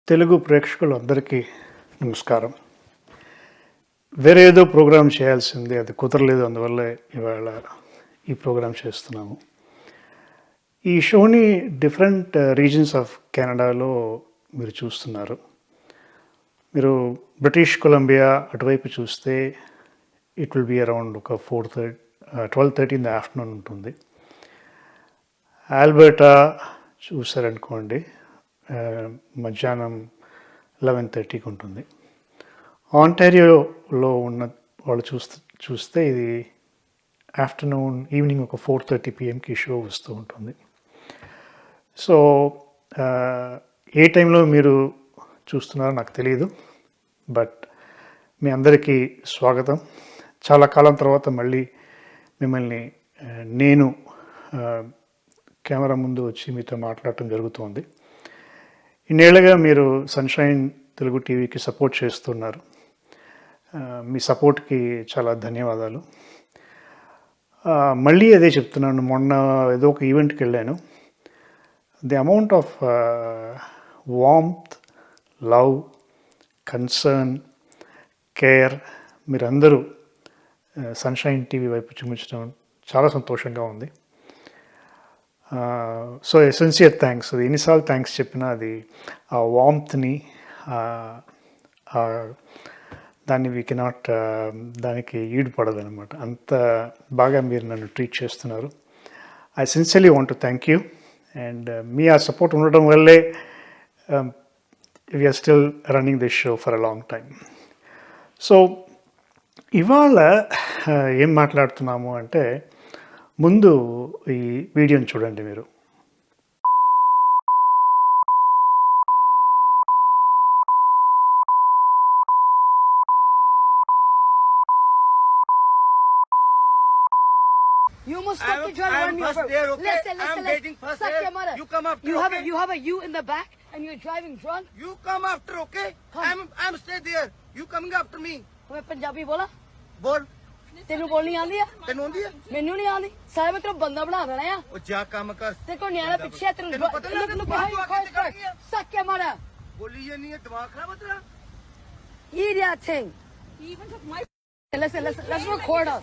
తెలుగు ప్రేక్షకులందరికీ నమస్కారం. వేరే ఏదో ప్రోగ్రామ్ చేయాల్సింది, అది కుదరలేదు. అందువల్ల ఇవాళ ఈ ప్రోగ్రామ్ చేస్తున్నాము. ఈ షోని డిఫరెంట్ రీజన్స్ ఆఫ్ కెనడాలో మీరు చూస్తున్నారు. మీరు బ్రిటిష్ కొలంబియా అటువైపు చూస్తే ఇట్ విల్ బి అరౌండ్ ఒక 12:30 ఇన్ ద ఆఫ్టర్నూన్ ఉంటుంది. ఆల్బర్టా చూసారనుకోండి, మధ్యాహ్నం 11:30కి ఉంటుంది. ఆంటారియోలో ఉన్న వాళ్ళు చూస్తే ఇది ఈవినింగ్ ఒక 4:30 PM షో వస్తూ ఉంటుంది. సో ఏ టైంలో మీరు చూస్తున్నారో నాకు తెలియదు, బట్ మీ అందరికీ స్వాగతం. చాలా కాలం తర్వాత మళ్ళీ మిమ్మల్ని నేను కెమెరా ముందు వచ్చి మీతో మాట్లాడటం జరుగుతోంది. ఇన్నేళ్ళుగా మీరు సన్షైన్ తెలుగు టీవీకి సపోర్ట్ చేస్తున్నారు. మీ సపోర్ట్కి చాలా ధన్యవాదాలు. మళ్ళీ అదే చెప్తున్నాను. మొన్న ఏదో ఒక ఈవెంట్కి వెళ్ళాను. The amount of warmth, love, concern, care మీరందరూ సన్షైన్ టీవీ వైపు చూపించడం చాలా సంతోషంగా ఉంది. So sincere thanks. అది ఎన్నిసార్లు థ్యాంక్స్ చెప్పినా అది ఆ వార్మ్త్ని దాన్ని వీ కెనాట్ దానికి ఈడుపడదు అనమాట. అంత బాగా మీరు నన్ను ట్రీట్ చేస్తున్నారు. I sincerely want to thank you. And మీ ఆ సపోర్ట్ ఉండడం వల్లే we are still running this show for a long time. So ఇవాళ ఏం మాట్లాడుతున్నాము అంటే, ముందు ఈ వీడియోని చూడండి మీరు. You must fucking try to run me over. There, okay? Listen. I'm waiting first Suck there. your mother. You come after, You have a you in the back and you're driving drunk. You come after, okay? Come. I'm stay there. You coming after me. मैं पंजाबी बोला, बोल. तेनू बोलनी आंदी है, तेनू आंदी है? मेनू नहीं आंदी. सारे मैं तेरा बंदा बना देना है. ओ जा काम कर. तेरे को न्यारा पीछे है, तेरे तेनू पता नहीं look तेनू behind your बात car आगे first. Suck your mother. बोली ये नहीं है, दिमाग खराब है तेरा. Idiot thing. Listen. Let's record us.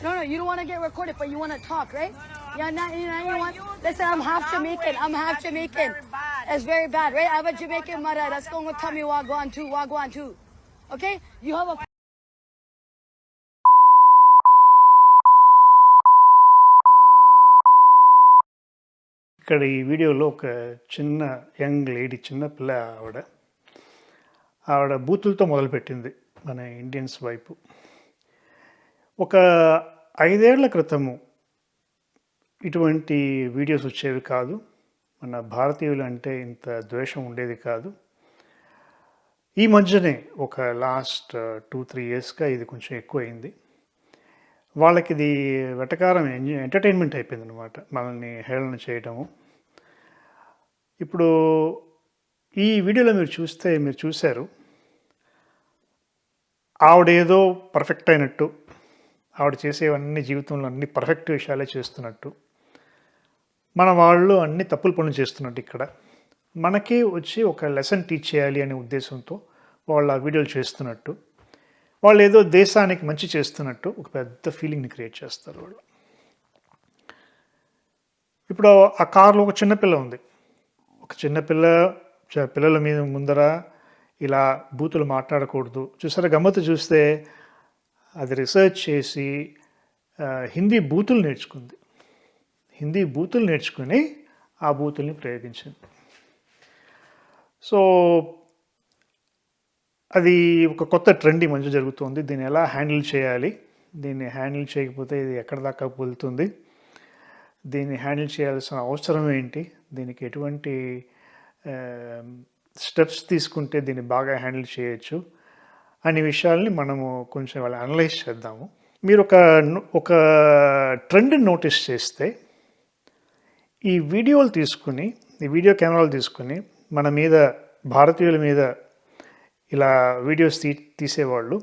No, you don't want to get recorded, but you want to talk, right? Yeah, you want. Listen, I'm half Jamaican. It's very bad, right? I have a Jamaican mother. That's going to tell me Wagwan too. Okay? You have a. ఇక్కడ ఈ వీడియోలో ఒక చిన్న young lady, చిన్న పిల్ల, ఆవిడ బూతులతో మొదలుపెట్టింది మన ఇండియన్స్ వైపు. ఒక 5 ఏళ్ల క్రితము ఇటువంటి వీడియోస్ వచ్చేవి కాదు. మన భారతీయులు అంటే ఇంత ద్వేషం ఉండేది కాదు. ఈ మధ్యనే ఒక లాస్ట్ 2-3 ఇయర్స్గా ఇది కొంచెం ఎక్కువైంది. వాళ్ళకి ఇది వెటకారం, ఎంటర్టైన్మెంట్ అయిపోయింది అనమాట, మనల్ని హేళన చేయటము. ఇప్పుడు ఈ వీడియోలో మీరు చూశారు, ఆవిడేదో పర్ఫెక్ట్ అయినట్టు, ఆవిడ చేసేవన్నీ జీవితంలో అన్ని పర్ఫెక్ట్ విషయాలే చేస్తున్నట్టు, మన వాళ్ళు అన్ని తప్పుల పనులు చేస్తున్నట్టు, ఇక్కడ మనకి వచ్చి ఒక లెసన్ టీచ్ చేయాలి అనే ఉద్దేశంతో వాళ్ళు ఆ వీడియోలు చేస్తున్నట్టు, వాళ్ళు ఏదో దేశానికి మంచి చేస్తున్నట్టు ఒక పెద్ద ఫీలింగ్ని క్రియేట్ చేస్తారు వాళ్ళు. ఇప్పుడు ఆ కారులో ఒక చిన్నపిల్ల ఉంది. ఒక పిల్లల మీద ముందర ఇలా బూతులు మాట్లాడకూడదు. చూసారా, గమ్మత్తు చూస్తే అది రీసెర్చ్ చేసి హిందీ బూతులు నేర్చుకుని ఆ బూతుల్ని ప్రయోగించింది. సో అది ఒక కొత్త ట్రెండ్ ఈ మధ్య జరుగుతుంది. దీన్ని ఎలా హ్యాండిల్ చేయాలి, దీన్ని హ్యాండిల్ చేయకపోతే ఇది ఎక్కడి దాకా వెళ్తుంది, దీన్ని హ్యాండిల్ చేయాల్సిన అవసరం ఏంటి, దీనికి ఎటువంటి స్టెప్స్ తీసుకుంటే దీన్ని బాగా హ్యాండిల్ చేయొచ్చు అనే విషయాల్ని మనము కొంచెం వాళ్ళ అనలైజ్ చేద్దాము. మీరు ఒక ట్రెండ్ని నోటీస్ చేస్తే, ఈ వీడియో కెమెరాలు తీసుకుని మన మీద, భారతీయుల మీద ఇలా వీడియోస్ తీసేవాళ్ళు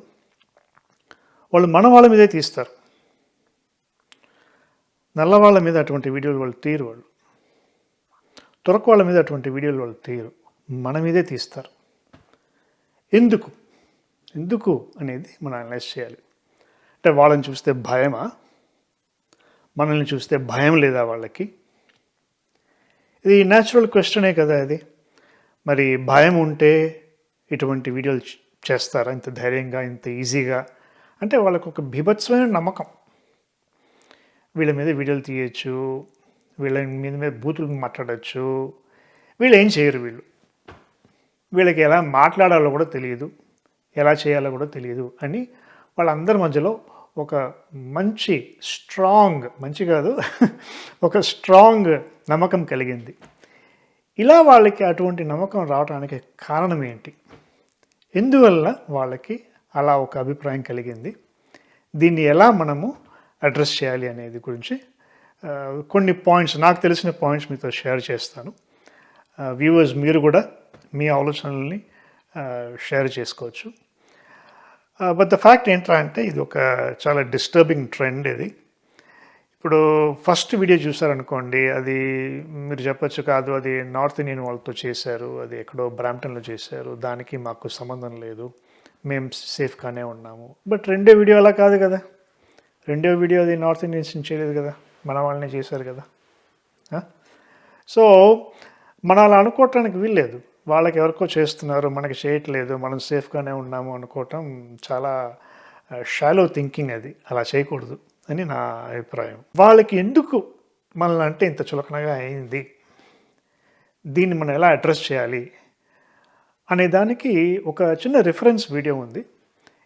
వాళ్ళు మన వాళ్ళ మీదే తీస్తారు. నల్లవాళ్ళ మీద అటువంటి వీడియోలు వాళ్ళు తీరు, వాళ్ళు తురకు వాళ్ళ మీద అటువంటి వీడియోలు వాళ్ళు తీరు, మన మీదే తీస్తారు. ఎందుకు అనేది మనం అనలైజ్ చేయాలి. అంటే వాళ్ళని చూస్తే భయమా, మనల్ని చూస్తే భయం లేదా వాళ్ళకి? ఇది న్యాచురల్ క్వశ్చనే కదా అది. మరి భయం ఉంటే ఇటువంటి వీడియోలు చేస్తారా ఇంత ధైర్యంగా, ఇంత ఈజీగా? అంటే వాళ్ళకు ఒక బీభత్సమైన నమ్మకం, వీళ్ళ మీద వీడియోలు తీయచ్చు, వీళ్ళ మీద బూతులు మాట్లాడచ్చు, వీళ్ళు ఏం చేయరు, వీళ్ళకి ఎలా మాట్లాడాలో కూడా తెలియదు, ఎలా చేయాలో కూడా తెలియదు అని వాళ్ళందరి మధ్యలో ఒక మంచి కాదు ఒక స్ట్రాంగ్ నమ్మకం కలిగింది. ఇలా వాళ్ళకి అటువంటి నమ్మకం రావడానికి కారణం ఏంటి? ఎందువల్ల వాళ్ళకి అలా ఒక అభిప్రాయం కలిగింది? దీన్ని ఎలా మనము అడ్రస్ చేయాలి అనేది గురించి కొన్ని పాయింట్స్, నాకు తెలిసిన పాయింట్స్ మీతో షేర్ చేస్తాను. వ్యూవర్స్ మీరు కూడా మీ ఆలోచనల్ని షేర్ చేసుకోవచ్చు. బట్ ద ఫ్యాక్ట్ ఏంటంటే ఇది ఒక చాలా డిస్టర్బింగ్ ట్రెండ్ ఇది. ఇప్పుడు ఫస్ట్ వీడియో చూసారనుకోండి, అది మీరు చెప్పచ్చు కాదు అది నార్త్ ఇండియన్ వాళ్ళతో చేశారు, అది ఎక్కడో బ్రాంప్టన్లో చేశారు, దానికి మాకు సంబంధం లేదు, మేము సేఫ్గానే ఉన్నాము. బట్ రెండో వీడియో అలా కాదు కదా. రెండో వీడియో అది నార్త్ ఇండియన్స్ చేయలేదు కదా, మన వాళ్ళనే చేశారు కదా. సో మనం అలా అనుకోవటానికి వీల్లేదు. వాళ్ళకి ఎవరికో చేస్తున్నారు, మనకి చేయట్లేదు, మనం సేఫ్గానే ఉన్నాము అనుకోవటం చాలా షాలో థింకింగ్. అది అలా చేయకూడదు అని నా అభిప్రాయం. వాళ్ళకి ఎందుకు మనల్ని అంటే ఇంత చులకనగా అయింది, దీన్ని మనం ఎలా అడ్రస్ చేయాలి అనే దానికి ఒక చిన్న రిఫరెన్స్ వీడియో ఉంది.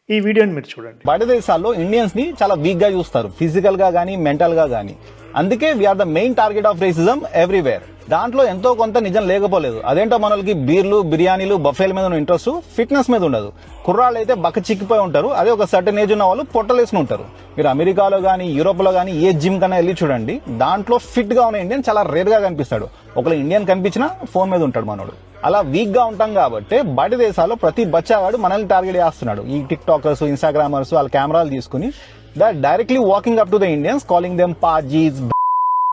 ఈ వీడియోని మీరు చూడండి. బయట దేశాల్లో ఇండియన్స్ ని చాలా వీక్ గా చూస్తారు, ఫిజికల్ గా గానీ మెంటల్ గా గానీ. అందుకే we are the main target of racism everywhere. దాంట్లో ఎంతో కొంత నిజం లేకపోలేదు. అదేంటో మనకి బీర్లు, బిర్యానీలు, బఫేల మీద ఇంట్రెస్ట్, ఫిట్నెస్ మీద ఉండదు. కుర్రాళ్ళు అయితే బక్క చిక్కిపోయి ఉంటారు, అదే ఒక సర్టన్ ఏజ్ ఉన్న వాళ్ళు పొట్టలేసుకుని ఉంటారు. మీరు అమెరికాలో గానీ యూరోప్ లో గానీ ఏ జిమ్ కన్నా వెళ్ళి చూడండి, దాంట్లో ఫిట్ గా ఉన్న ఇండియన్ చాలా రేర్ గా కనిపిస్తాడు. ఒకళ్ళు ఇండియన్ కనిపించినా ఫోన్ మీద ఉంటాడు మనోడు. అలా వీక్ గా ఉంటాం కాబట్టి బయట దేశాల్లో ప్రతి బచ్చాగాడు మనల్ని టార్గెట్ చేస్తున్నాడు. ఈ టిక్ టాకర్స్, ఇన్స్టాగ్రామర్స్ వాళ్ళ కెమెరాలు తీసుకుని directly walking up to the Indians, calling them పాజీస్,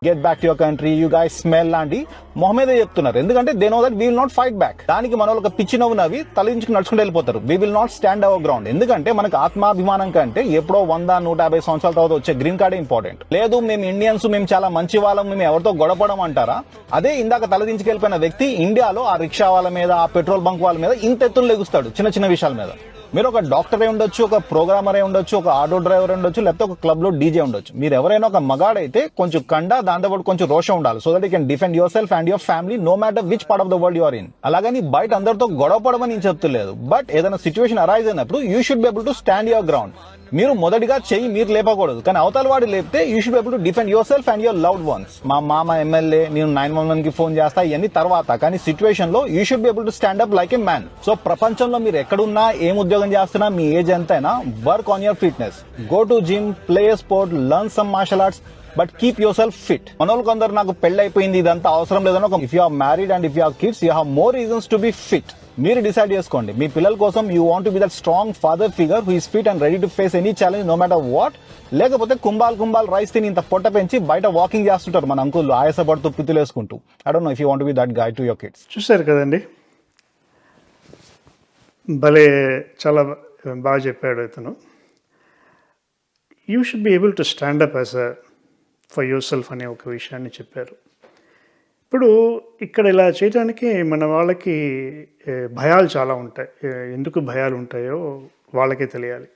get back to your country, you guys smell లాంటి మొహమ్మదే చెప్తున్నారు. ఎందుకంటే they know that we will not fight back. దానికి మన ఒక పిచ్చి నవ్వు నవ్వి తలదించుకుని నడుచుకుంటూ వెళ్ళిపోతారు. We will not stand our ground. ఎందుకంటే మనకు ఆత్మాభిమానం కంటే ఎప్పుడో 100-150 సంవత్సరాల తర్వాత వచ్చే గ్రీన్ కార్డే ఇంపార్టెంట్. లేదు మేము ఇండియన్స్, మేము చాలా మంచి వాళ్ళం, మేము ఎవరితో గొడవపడం అంటారా? అదే ఇందాక తలదించుకెళ్ళిపోయిన వ్యక్తి ఇండియాలో ఆ రిక్షా వాళ్ళ మీద, ఆ పెట్రోల్ బంక్ వాళ్ళ మీద ఇంత ఎత్తులు లెగుస్తాడు చిన్న చిన్న విషయాల మీద. మీరు ఒక డాక్టర్ అయి ఉండొచ్చు, ఒక ప్రోగ్రామర్ అయి ఉండొచ్చు, ఒక ఆటో డ్రైవర్ ఉండొచ్చు, లేకపోతే ఒక క్లబ్ లో డీజే ఉండొచ్చు. మీరు ఎవరైనా ఒక మగాడైతే కొంచెం కండ, దాంతోపాటు కొంచెం రోషం ఉండాలి. So that you can defend yourself and your family no matter which part of the world you're in. అలాగని బయట అందరితో గొడవ పడమని నేను చెప్తలేదు. బట్ ఏదైనా సిచ్యువేషన్ అరైజ్ అయినప్పుడు you should be able to stand your ground. మీరు మొదటిగా చెయ్యి మీరు లేపకూడదు, కానీ అవతల వాడు లేపితే you should be able to defend yourself and your loved ones. మా మామ ఎమ్మెల్యే, నేను 911 కి ఫోన్ చేస్తా, ఇవన్నీ తర్వాత. కానీ సిచ్యువేషన్ లో you should be able to stand up like a man. So ప్రపంచంలో మీరు ఎక్కడున్నా, ఏం ఉద్యోగం చేస్తున్నా, మీ ఏజ్ ఎంతైనా work on your fitness. Go to gym, play sport, learn some martial arts, but keep yourself fit. మనోళ్ళు కొందరు నాకు పెళ్లి అయిపోయింది, ఇదంతా అవసరం లేదని, if you are married and if you have kids, you have more reasons to be fit. మీరు decide చేసుకోండి. మీ పిల్లల కోసం you want to be that strong father figure who is fit and ready to face any challenge no matter what. లేకపోతే కుంభాల్ rice తిని ఇంత పొట్ట పెంచి బయట వాకింగ్ చేస్తుంటారు మన అంకుల్, ఆయాసపడుతూ పిత్తులు వేసుకుంటూ. I don't know if you want to be that guy to your kids. చూశారు కదండి, భలే చాలా బాగా చెప్పాడు ఇతను. You should be able to stand up as for your self అనే ఒక విషయాన్ని చెప్పారు. ఇప్పుడు ఇక్కడ ఇలా చేయడానికి మన వాళ్ళకి భయాలు చాలా ఉంటాయి. ఎందుకు భయాలు ఉంటాయో వాళ్ళకే తెలియాలి.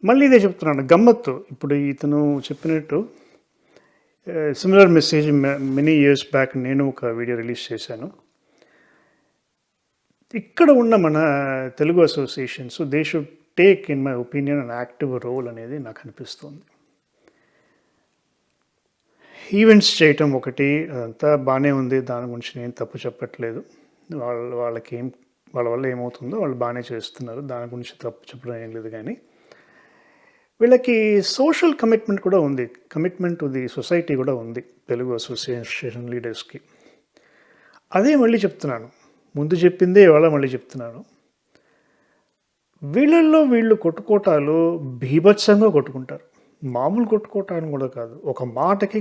మళ్ళీ ఇదే చెప్తున్నాను, గమ్మత్తు. ఇప్పుడు ఇతను చెప్పినట్టు similar message many years back నేను ఒక వీడియో రిలీజ్ చేశాను. ఇక్కడ ఉన్న మన Telugu associations they should take in my opinion an active role అనేది నాకు అనిపిస్తుంది. ఈవెంట్స్ చేయటం ఒకటి, అదంతా బాగానే ఉంది, దాని గురించి నేను తప్పు చెప్పట్లేదు. వాళ్ళ వల్ల ఏమవుతుందో వాళ్ళు బాగానే చేస్తున్నారు, దాని గురించి తప్పు చెప్పడం ఏం లేదు. కానీ వీళ్ళకి సోషల్ కమిట్మెంట్ కూడా ఉంది, కమిట్మెంట్ టు ది సొసైటీ కూడా ఉంది తెలుగు అసోసియేషన్ లీడర్స్కి. అదే మళ్ళీ చెప్తున్నాను, ముందు చెప్పిందే ఇవాళ మళ్ళీ చెప్తున్నాను. వీళ్ళు కొట్టుకోటాలు బీభత్సంగా కొట్టుకుంటారు. మామూలు కొట్టుకోవటానికి కూడా కాదు, ఒక మాటకి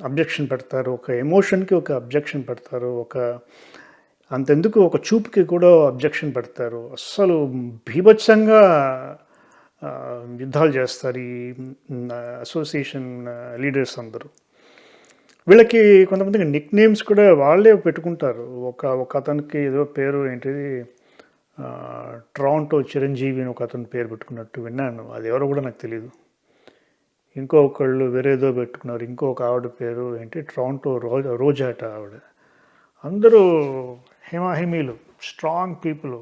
అబ్జెక్షన్ పెడతారు, ఒక ఎమోషన్కి ఒక అబ్జెక్షన్ పెడతారు, ఒక అంతెందుకు ఒక చూపుకి కూడా అబ్జెక్షన్ పెడతారు. అస్సలు బీభత్సంగా యుద్ధాలు చేస్తారు ఈ అసోసియేషన్ లీడర్స్ అందరూ. వీళ్ళకి కొంతమందికి నిక్ నేమ్స్ కూడా వాళ్ళే పెట్టుకుంటారు. ఒక అతనికి ఏదో పేరు ఏంటిది టొరంటో చిరంజీవి అని ఒక అతని పేరు పెట్టుకున్నట్టు విన్నాను. అది ఎవరో కూడా నాకు తెలియదు. ఇంకొకళ్ళు వేరేదో పెట్టుకున్నారు. ఇంకొక ఆవిడ పేరు ఏంటి టొరంటో రోజాట ఆవిడ. అందరూ హిమీలు స్ట్రాంగ్ పీపుల్,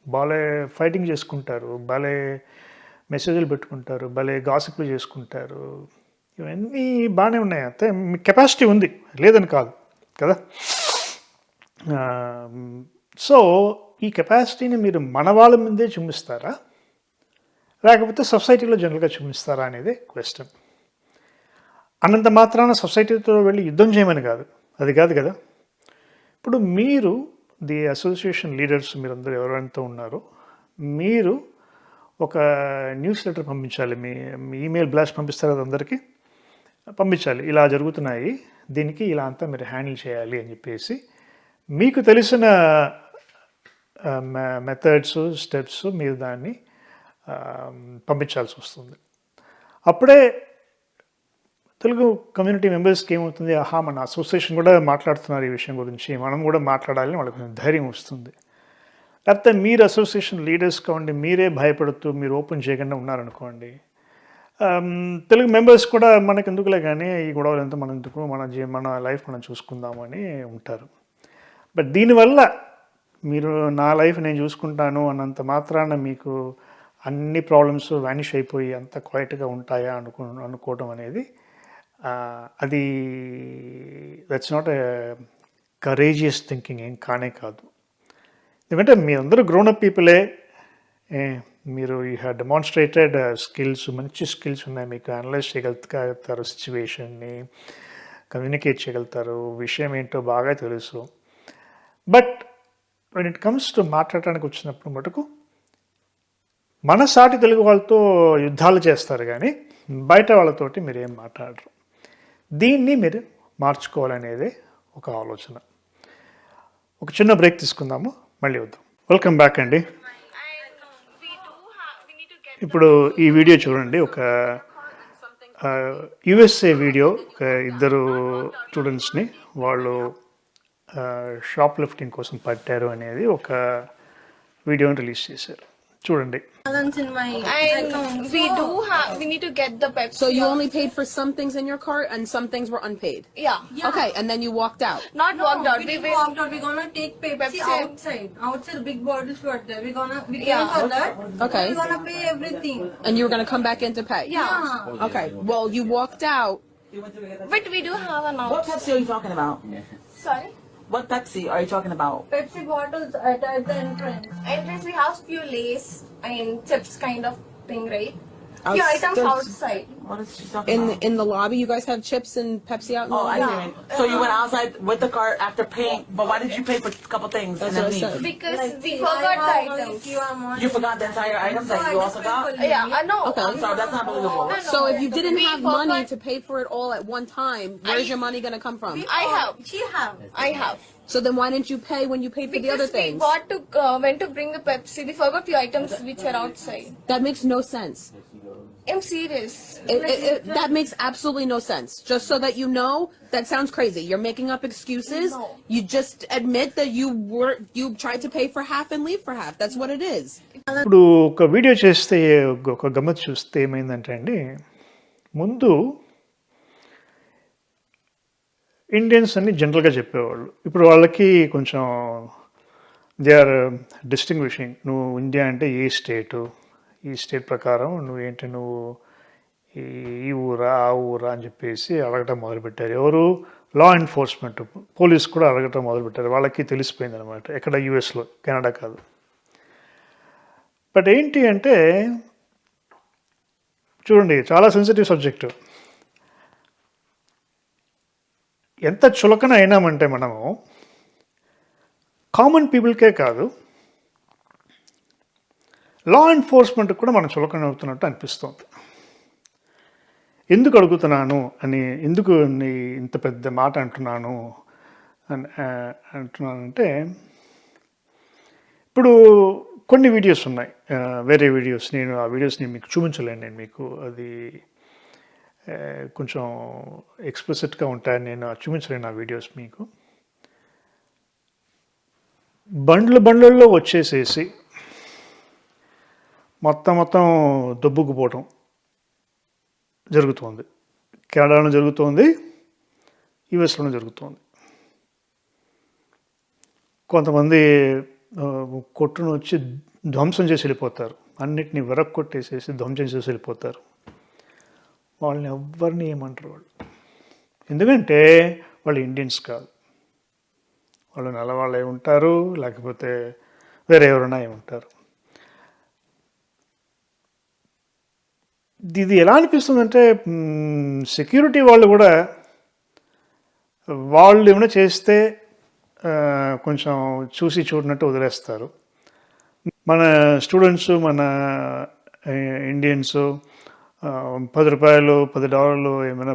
భలే ఫైటింగ్ చేసుకుంటారు, భలే మెసేజ్లు పెట్టుకుంటారు, భలే గాసిప్లు చేసుకుంటారు. ఇవన్నీ బాగానే ఉన్నాయి. అంతే మీ కెపాసిటీ ఉంది, లేదని కాదు కదా. సో ఈ కెపాసిటీని మీరు మన వాళ్ళ ముందే చూపిస్తారా, లేకపోతే సొసైటీలో జనరల్గా చూపిస్తారా అనేది క్వశ్చన్. అన్నంత మాత్రాన సొసైటీతో వెళ్ళి యుద్ధం చేయమని కాదు, అది కాదు కదా. ఇప్పుడు మీరు ది అసోసియేషన్ లీడర్స్ మీరందరూ ఎవరైతే ఉన్నారో మీరు ఒక న్యూస్ లెటర్ పంపించాలి. మీ ఈమెయిల్ బ్లాస్ట్ పంపిస్తారు కదా, అందరికీ పంపించాలి. ఇలా జరుగుతున్నాయి, దీనికి ఇలా అంతా మీరు హ్యాండిల్ చేయాలి అని చెప్పేసి మీకు తెలిసిన మెథడ్స్ స్టెప్స్ మీరు దాన్ని పంపించాల్సి వస్తుంది. అప్పుడే తెలుగు కమ్యూనిటీ మెంబర్స్కి ఏమవుతుంది, ఆహా మన అసోసియేషన్ కూడా మాట్లాడుతున్నారు ఈ విషయం గురించి, మనం కూడా మాట్లాడాలని వాళ్ళకి కొంచెం ధైర్యం వస్తుంది. లేకపోతే మీరు అసోసియేషన్ లీడర్స్ కావండి, మీరే భయపడుతూ మీరు ఓపెన్ చేయకుండా ఉన్నారనుకోండి, తెలుగు మెంబర్స్ కూడా మనకు ఎందుకులే కానీ ఈ గొడవలు ఎంత మన ఎందుకు, మన లైఫ్ మనం చూసుకుందామని ఉంటారు. బట్ దీనివల్ల మీరు నా లైఫ్ నేను చూసుకుంటాను అన్నంత మాత్రాన మీకు అన్ని ప్రాబ్లమ్స్ వానిష్ అయిపోయి అంత క్వైట్గా ఉంటాయా అనుకోవడం అనేది అది that's not a courageous thinking, ఏం కానే కాదు. ఎందుకంటే మీరందరూ గ్రోనప్ పీపులే, మీరు యూ హ్యావ్ డెమాన్స్ట్రేటెడ్ స్కిల్స్, మంచి స్కిల్స్ ఉన్నాయి మీకు. అనలైజ్ చేయగలుగుతారు, సిచ్యువేషన్ని కమ్యూనికేట్ చేయగలుగుతారు, విషయం ఏంటో బాగా తెలుసు. But when it comes to మాట్లాడటానికి వచ్చినప్పుడు మటుకు మన సాటి తెలుగు వాళ్ళతో యుద్ధాలు చేస్తారు కానీ బయట వాళ్ళతోటి మీరు ఏం మాట్లాడరు. దీన్ని మీరు మార్చుకోవాలనేదే ఒక ఆలోచన. ఒక చిన్న బ్రేక్ తీసుకుందాము, మళ్ళీ వద్దాం. వెల్కమ్ బ్యాక్ అండి. ఇప్పుడు ఈ వీడియో చూడండి. ఒక యుఎస్ఏ వీడియో, ఒక ఇద్దరు స్టూడెంట్స్ని వాళ్ళు షాప్ లిఫ్టింగ్ కోసం పట్టారు అనేది ఒక వీడియోని రిలీజ్ చేశారు. చూడండి. Balance in my account. We need to get the Pepsi. So you only paid for some things in your cart and some things were unpaid. Yeah. Okay, and then you walked out. Not walked out. We walked out. We're gonna take Pepsi outside. Outside, big bottles were there. We came for that. Okay. We're gonna pay everything. And you were gonna come back in to pay. Yeah. Okay. Well, you walked out. But we do have an What out. Pepsi are you talking about? Sorry. What Pepsi are you talking about? Pepsi bottles at the entrance. Entrance we have few lace and chips kind of thing, right? Outs- Few items there's- outside. What is she talking about? In the lobby, you guys have chips and Pepsi out in the Oh, I lobby? see. So you went outside with the cart after paying, but why did you pay for a couple things That's and then what I leave? said. Because we See, forgot I the have only items. few amount. You forgot the entire items that you also got? Yeah, no. Okay. I'm sorry, that's not believable. No, no. So if you didn't We have forgot- money to pay for it all at one time, where's your money gonna come from? I have. She have. I have. So then why didn't you pay when you paid for the other Because we things? got to went to bring the Pepsi. We forgot few items which were outside. That makes no sense. I'm serious. That makes absolutely no sense. Just so that you know, that sounds crazy. You're making up excuses. No. You just admit that you tried to pay for half and leave for half. That's what it is. ఇప్పుడు ఒక video చేస్తే ఒక గమ్మత్ చూస్తే ఏమైందంటే అండి, ముందు Indians అన్ని జనరల్గా చెప్పేవాళ్ళు. ఇప్పుడు వాళ్ళకి కొంచెం దే ఆర్ డిస్టింగ్విషింగ్. నువ్వు ఇండియా అంటే ఏ స్టేటు, ఈ స్టేట్ ప్రకారం నువ్వేంటి, నువ్వు ఈ ఊరా ఆ ఊరా అని చెప్పేసి అడగటం మొదలుపెట్టారు. ఎవరు, లా ఎన్ఫోర్స్మెంట్, పోలీస్ కూడా అడగటం మొదలుపెట్టారు. వాళ్ళకి తెలిసిపోయింది అనమాట, ఎక్కడ యూఎస్లో, కెనడా కాదు. బట్ ఏంటి అంటే చూడండి, చాలా సెన్సిటివ్ సబ్జెక్టు. ఎంత చులకన అయినామంటే మనము కామన్ పీపుల్కే కాదు, లా ఎన్ఫోర్స్మెంట్కి కూడా మనం చులకన అవుతున్నట్టు అనిపిస్తుంది. ఎందుకు అడుగుతున్నాను అని, ఎందుకు ఇంత పెద్ద మాట అంటున్నానంటే ఇప్పుడు కొన్ని వీడియోస్ ఉన్నాయి, వేరే వీడియోస్. నేను ఆ వీడియోస్ని మీకు చూపించలేను. నేను మీకు అది కొంచెం ఎక్స్ప్లిసిట్గా ఉంటాయని నేను చూపించలేను ఆ వీడియోస్ మీకు. బండ్లలో వచ్చేసేసి మొత్తం దొబ్బుకుపోవటం జరుగుతుంది. కెనడాలో జరుగుతోంది, యుఎస్లోనూ జరుగుతోంది. కొంతమంది కొట్టును వచ్చి ధ్వంసం చేసి వెళ్ళిపోతారు, అన్నిటినీ కొట్టేసేసి ధ్వంసం చేసి వెళ్ళిపోతారు. వాళ్ళని ఎవ్వరిని ఏమంటారు వాళ్ళు, ఎందుకంటే వాళ్ళు ఇండియన్స్ కాదు. వాళ్ళు నల్లవాళ్ళే ఉంటారు, లేకపోతే వేరే ఎవరైనా ఉంటారు. ఇది ఎలా అనిపిస్తుందంటే సెక్యూరిటీ వాళ్ళు కూడా వాళ్ళు ఏమైనా చేస్తే కొంచెం చూసి చూడనట్టు వదిలేస్తారు. మన స్టూడెంట్స్, మన ఇండియన్స్ $10 $10 ఏమైనా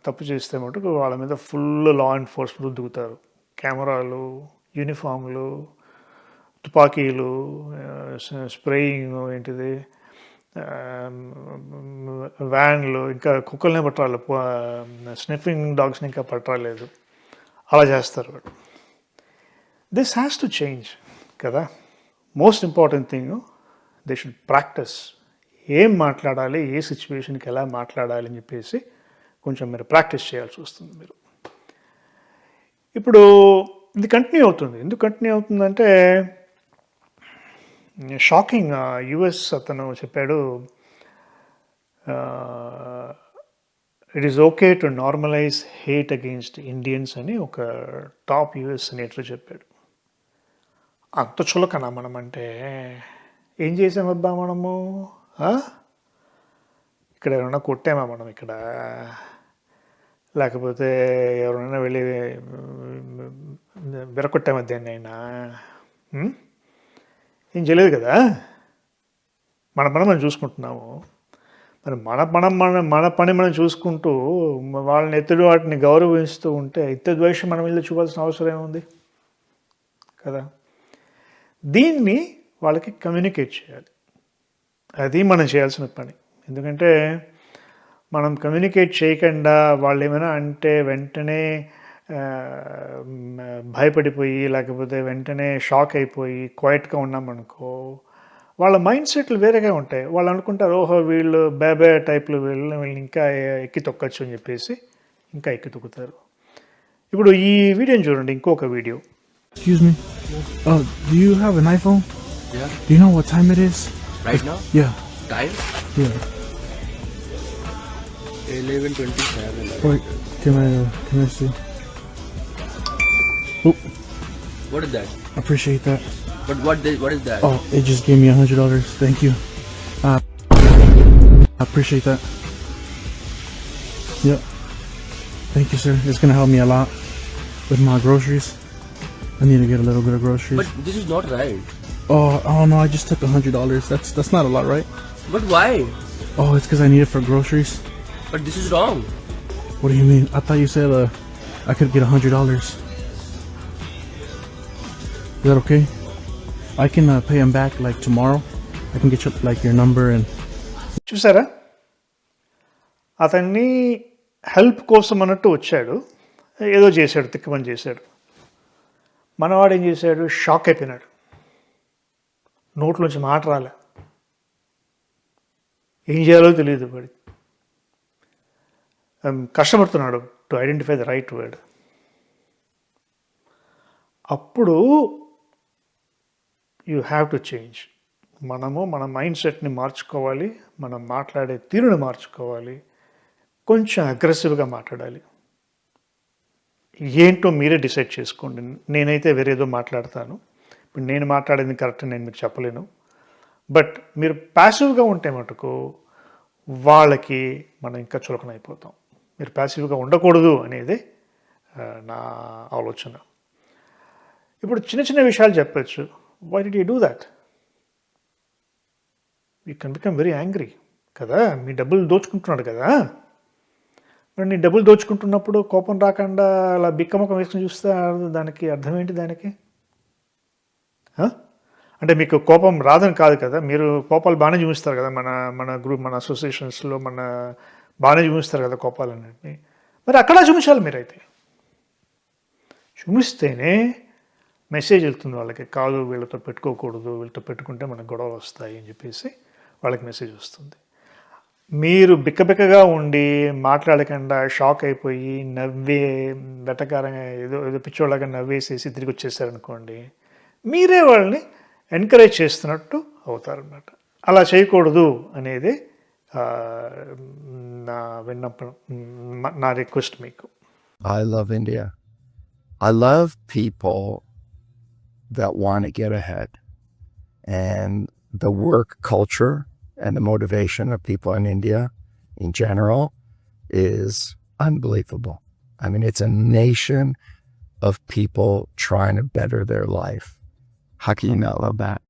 తప్పు చేస్తే మటుకు వాళ్ళ మీద ఫుల్ లా ఎన్ఫోర్స్మెంట్ దిగుతారు. కెమెరాలు, యూనిఫామ్లు, తుపాకీలు, స్ప్రేయింగ్, ఏంటిది వ్యాన్లు, ఇంకా కుక్కల్ని పట్టాలి, స్నిఫింగ్ డాగ్స్ని ఇంకా పట్టరాలేదు, అలా చేస్తారు వాళ్ళు. దిస్ హ్యాస్ టు చేంజ్ కదా. Most important thing, they should practice. ఏం మాట్లాడాలి, ఏ సిచ్యువేషన్కి ఎలా మాట్లాడాలి అని చెప్పేసి కొంచెం మీరు ప్రాక్టీస్ చేయాల్సి వస్తుంది. మీరు ఇప్పుడు ఇది కంటిన్యూ అవుతుంది. ఎందుకు కంటిన్యూ అవుతుందంటే షాకింగ్. యుఎస్ అతను చెప్పాడు, it is okay to normalise hate against Indians అని ఒక టాప్ యుఎస్ సెనేటర్ చెప్పాడు. అంత చులకనా మనం అంటే? ఏం చేసామబ్బా మనము? ఇక్కడ ఎవరైనా కొట్టామా మనం? ఇక్కడ లేకపోతే ఎవరైనా వెళ్ళి విరకొట్టామా దేన్ని అయినా? ఏం చేయలేదు కదా. మన పని మనం చూసుకుంటున్నాము. మరి మన పని మనం చూసుకుంటూ వాళ్ళని ఎత్తుడు వాటిని గౌరవిస్తూ ఉంటే ద్వేషం మన మీద చూపాల్సిన అవసరం ఏముంది కదా. దీన్ని వాళ్ళకి కమ్యూనికేట్ చేయాలి. అది మనం చేయాల్సిన పని. ఎందుకంటే మనం కమ్యూనికేట్ చేయకుండా వాళ్ళు ఏమైనా అంటే వెంటనే భయపడిపోయి, లేకపోతే వెంటనే షాక్ అయిపోయి క్వైట్గా ఉన్నామనుకో, వాళ్ళ మైండ్ సెట్లు వేరేగా ఉంటాయి. వాళ్ళు అనుకుంటారు, ఓహో వీళ్ళు బేబే టైప్లు, వీళ్ళని ఇంకా ఎక్కి తొక్కచ్చు అని చెప్పేసి ఇంకా ఎక్కి తొక్కుతారు. ఇప్పుడు ఈ వీడియోని చూడండి, ఇంకొక video. Excuse me. Do you have an iPhone? Yeah. Do you know what time it is? Right now? Yeah. Time? Yeah. 11:27. Wait, can I see? Oh, What is that? appreciate that. But what is that? Oh, it just gave me $100. Thank you. I appreciate that. Yep. Thank you, sir. It's gonna help me a lot with my groceries. I need to get a little bit of groceries. But this is not right. Oh, I don't know. I just took $100. That's not a lot, right? But why? Oh, it's because I need it for groceries. But this is wrong. What do you mean? I thought you said I could get $100. Is that okay? I can pay him back like tomorrow. I can get you like your number and. చూసారా, అతన్ని help కోసం అన్నట్టు వచ్చాడు, ఏదో చేశాడు, తిక్కమని చేశాడు. మనవాడు ఏం చేశాడు? షాక్ అయిపోయినాడు. నోట్లోంచి మాట రాలే, ఏం చేయాలో తెలియదు. వాడి కష్టపడుతున్నాడు to identify the right word. అప్పుడు యూ హ్యావ్ టు చేంజ్. మనము మన మైండ్ సెట్ని మార్చుకోవాలి, మనం మాట్లాడే తీరుని మార్చుకోవాలి, కొంచెం అగ్రెసివ్గా మాట్లాడాలి. ఏంటో మీరే డిసైడ్ చేసుకోండి. నేనైతే వేరేదో మాట్లాడతాను. ఇప్పుడు నేను మాట్లాడేది కరెక్ట్ నేను మీకు చెప్పలేను. బట్ మీరు ప్యాసివ్గా ఉంటే మటుకు వాళ్ళకి మనం ఇంకా చులకన అయిపోతాం. మీరు ప్యాసివ్గా ఉండకూడదు అనేది నా ఆలోచన. ఇప్పుడు చిన్న చిన్న విషయాలు చెప్పచ్చు. Why did you do that? You can become very angry కదా. మీ డబ్బులు దోచుకుంటున్నాడు కదా. మరి నీ డబ్బులు దోచుకుంటున్నప్పుడు కోపం రాకుండా అలా బిక్కముఖం వేసుకుని చూస్తే దానికి అర్థం ఏంటి? దానికి అంటే మీకు కోపం రాదని కాదు కదా, మీరు కోపాలు బాగానే చూపిస్తారు కదా, మన గ్రూప్ మన అసోసియేషన్స్లో బాగానే చూపిస్తారు కదా కోపాలన్నింటినీ. మరి అక్కడ చూపించాలి మీరైతే, చూపిస్తేనే మెసేజ్ వెళ్తుంది వాళ్ళకి, కాదు వీళ్ళతో పెట్టుకోకూడదు, వీళ్ళతో పెట్టుకుంటే మనకు గొడవలు వస్తాయి అని చెప్పేసి వాళ్ళకి మెసేజ్ వస్తుంది. మీరు బిక్కబిక్కగా ఉండి మాట్లాడకుండా షాక్ అయిపోయి నవ్వే వెటకారంగా ఏదో పిచ్చోళ్ళగా నవ్వేసేసి తిరిగి వచ్చేసారనుకోండి, మీరే వాళ్ళని ఎంకరేజ్ చేస్తున్నట్టు అవుతారనమాట. అలా చేయకూడదు అనేది నా విన్నపం, నా రిక్వెస్ట్ మీకు. I love India. I love people that want to get ahead. And the work culture and the motivation of people in India in general is unbelievable. I mean, it's a nation of people trying to better their life. How can you not love that?